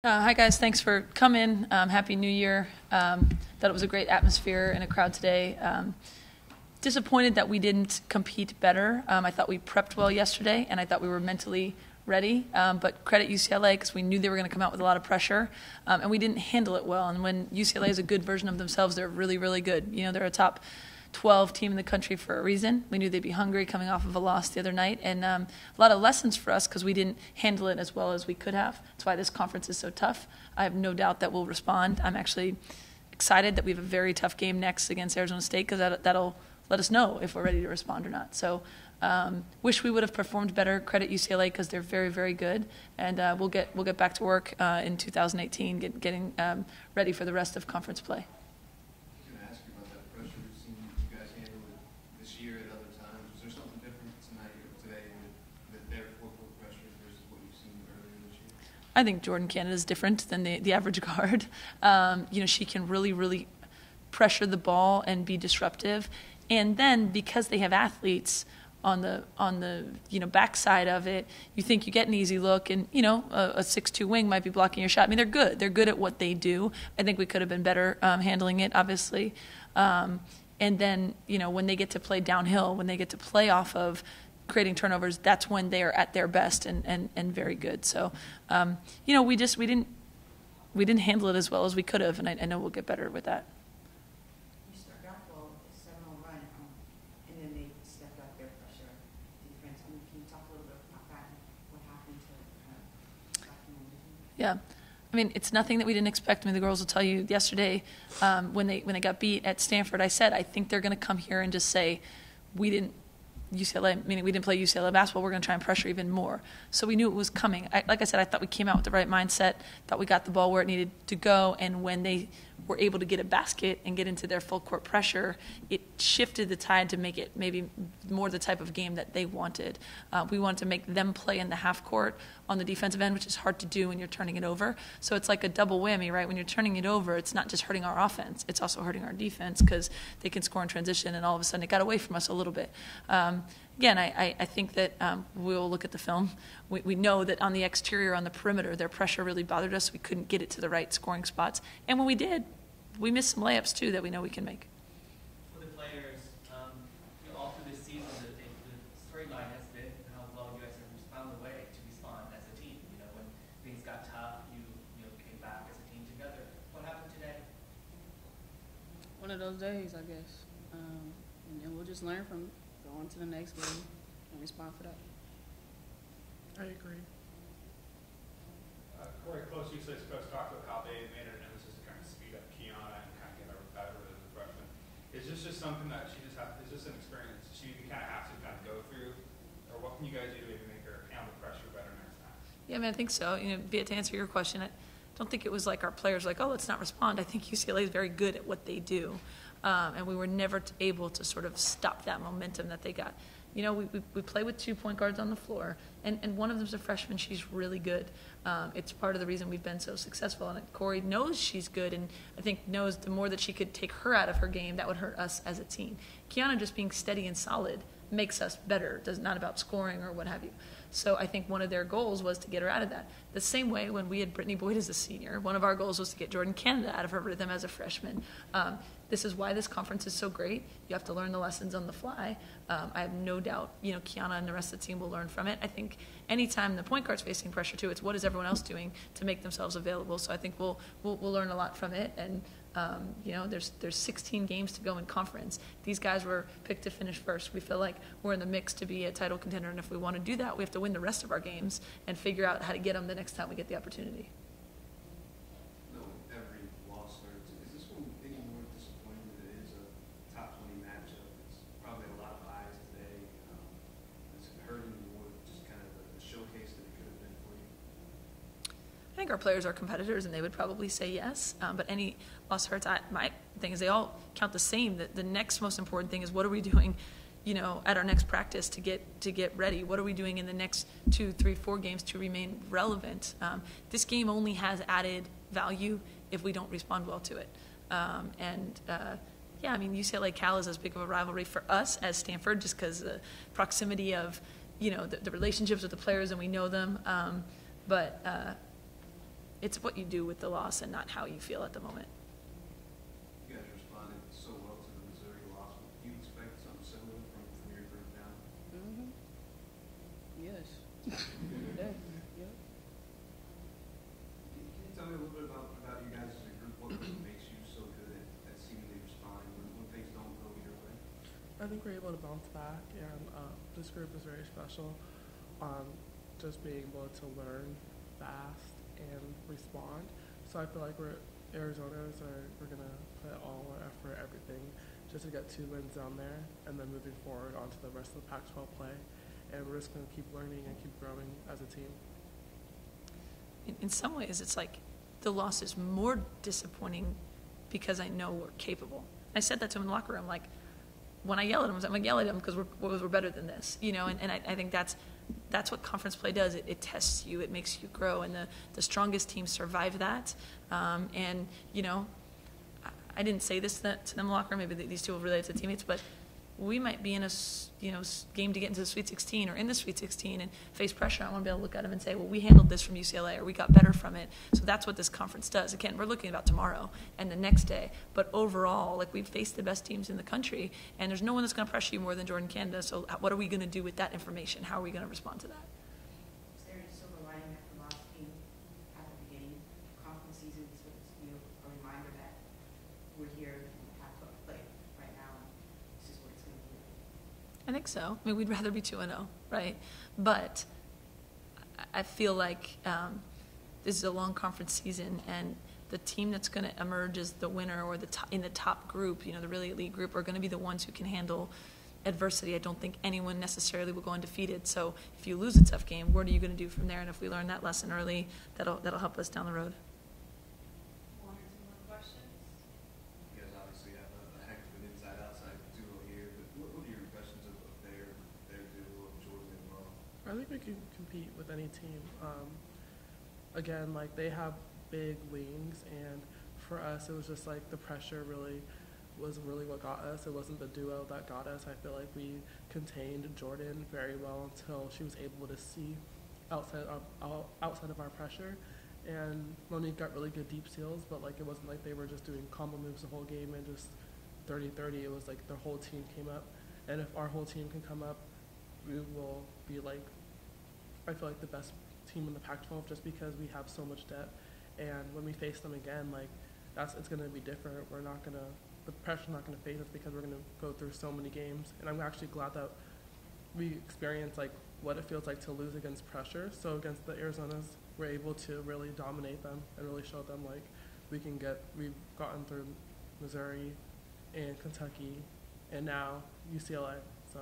Hi guys, thanks for coming. Happy New Year. Thought it was a great atmosphere and a crowd today. Disappointed that we didn't compete better. I thought we prepped well yesterday, and I thought we were mentally ready. But credit UCLA because we knew they were going to come out with a lot of pressure, and we didn't handle it well. And when UCLA is a good version of themselves, they're really, really good. You know, they're a top 12 team in the country for a reason. We knew they'd be hungry coming off of a loss the other night, and a lot of lessons for us because we didn't handle it as well as we could have. That's why this conference is so tough. I have no doubt that we'll respond. I'm actually excited that we have a very tough game next against Arizona State because that'll let us know if we're ready to respond or not. So wish we would have performed better. Credit UCLA because they're very, very good, and we'll get back to work in 2018 getting ready for the rest of conference play. I think Jordan Canada is different than the average guard. You know, she can really, really pressure the ball and be disruptive. And then because they have athletes on the backside of it, you think you get an easy look, and a 6'2" wing might be blocking your shot. I mean, they're good. They're good at what they do. I think we could have been better handling it, obviously. And then when they get to play downhill, when they get to play off of creating turnovers, that's when they are at their best and very good. So, we didn't handle it as well as we could have, and I know we'll get better with that. You started off well, a 7-0 run, and then they stepped up their pressure defense. Can you talk a little bit about that? What happened to kind of stop the momentum? Yeah. I mean, it's nothing that we didn't expect. I mean, the girls will tell you yesterday when they got beat at Stanford, I said, I think they're going to come here and just say, we didn't play UCLA basketball, we're going to try and pressure even more. So we knew it was coming. Like I said, I thought we came out with the right mindset, thought we got the ball where it needed to go, and when they were able to get a basket and get into their full court pressure, it shifted the tide to make it maybe more the type of game that they wanted. We wanted to make them play in the half court on the defensive end, which is hard to do when you're turning it over. So it's like a double whammy, right? When you're turning it over, it's not just hurting our offense, it's also hurting our defense because they can score in transition, and all of a sudden it got away from us a little bit. Again, I think that we'll look at the film. We know that on the exterior, on the perimeter, their pressure really bothered us. We couldn't get it to the right scoring spots. And when we did, we missed some layups, too, that we know we can make. For the players, all through this season, the storyline has been how well you guys have found a way to respond as a team. When things got tough, you came back as a team together. What happened today? One of those days, I guess. And we'll just learn from it. Go on to the next game and respond for that. I agree. Corey, close UCLA's coach talked about how they made an emphasis to kind of speed up Kiana and kind of get her better as a freshman. Is this just something that is this an experience she kind of has to kind of go through? Or what can you guys do to maybe make her handle pressure better next time? Yeah, I mean, I think so. To answer your question, I don't think it was like our players like, oh, let's not respond. I think UCLA is very good at what they do. And we were never able to sort of stop that momentum that they got. We play with 2 point guards on the floor, and one of them's a freshman. She's really good. It's part of the reason we've been so successful. And Corey knows she's good, and I think knows the more that she could take her out of her game, that would hurt us as a team. Kiana just being steady and solid makes us better. It's not about scoring or what have you. So I think one of their goals was to get her out of that. The same way when we had Brittany Boyd as a senior, one of our goals was to get Jordan Canada out of her rhythm as a freshman. This is why this conference is so great. You have to learn the lessons on the fly. I have no doubt, Kiana and the rest of the team will learn from it. I think anytime the point guard's facing pressure too, it's what is everyone else doing to make themselves available. So I think we'll learn a lot from it. And there's 16 games to go in conference. These guys were picked to finish first. We feel like we're in the mix to be a title contender, and if we want to do that, we have to win the rest of our games and figure out how to get them the next time we get the opportunity. Every loss hurts. Is this one maybe more disappointing than it is a top 20 matchup? It's probably a lot of eyes today. Is it hurting more just kind of the showcase that it could have been for you? I think our players are competitors, and they would probably say yes. But any loss hurts. My thing is they all count the same. The next most important thing is what are we doing, at our next practice to get ready? What are we doing in the next 2, 3, 4 games to remain relevant? This game only has added value if we don't respond well to it. UCLA Cal is as big of a rivalry for us as Stanford, just because the proximity of the relationships with the players, and we know them. it's what you do with the loss and not how you feel at the moment. You guys responded so well to the Missouri loss. Do you expect something similar from your group now? Mm-hmm. Yes. Yeah. Yep. Can you tell me a little bit about you guys as a group? What makes you so good at seemingly responding when things don't go your way? I think we're able to bounce back, and this group is very special. Just being able to learn fast and respond. So I feel like we're gonna put all our effort, everything, just to get 2 wins down there, and then moving forward onto the rest of the Pac-12 play. And we're just gonna keep learning and keep growing as a team. In some ways, it's like the loss is more disappointing because I know we're capable. I said that to him in the locker room, like, when I yell at him, I'm like, yell at him because we're better than this, you know, and I think that's what conference play does. It tests you, it makes you grow, and the strongest teams survive that. And, you know, I didn't say this to them in the locker room, maybe these two will relate to teammates, but we might be in a game to get into the Sweet 16 or in the Sweet 16 and face pressure. I want to be able to look at them and say, well, we handled this from UCLA or we got better from it. So that's what this conference does. Again, we're looking about tomorrow and the next day. But overall, like, we've faced the best teams in the country, and there's no one that's going to pressure you more than Jordan, Canada. So what are we going to do with that information? How are we going to respond to that? Is there any silver lining that the last team at the beginning conference season is a reminder that we're here and have to play right now, and this is what it's going to be? I think so. I mean, we'd rather be 2-0, right? But I feel like this is a long conference season, and the team that's going to emerge as the winner or in the top group, you know, the really elite group, are going to be the ones who can handle adversity. I don't think anyone necessarily will go undefeated. So if you lose a tough game, what are you going to do from there? And if we learn that lesson early, that'll help us down the road. One or two more questions? You guys obviously have a heck of an inside-outside duo here, but what are your impressions of their duo, of Jordan and Mo? I think we can compete with any team. Again, like, they have big wings, and for us, it was just like the pressure was really what got us. It wasn't the duo that got us. I feel like we contained Jordan very well until she was able to see outside of our pressure. And Monique got really good deep steals, but like, it wasn't like they were just doing combo moves the whole game and just 30-30. It was like the whole team came up, and if our whole team can come up, we will be, like, I feel like the best team in the Pac-12, just because we have so much depth. And when we face them again, like, it's going to be different. The pressure's not going to phase us because we're going to go through so many games. And I'm actually glad that we experienced, like, what it feels like to lose against pressure. So against the Arizonas, we're able to really dominate them and really show them, like, we've gotten through Missouri and Kentucky and now UCLA. So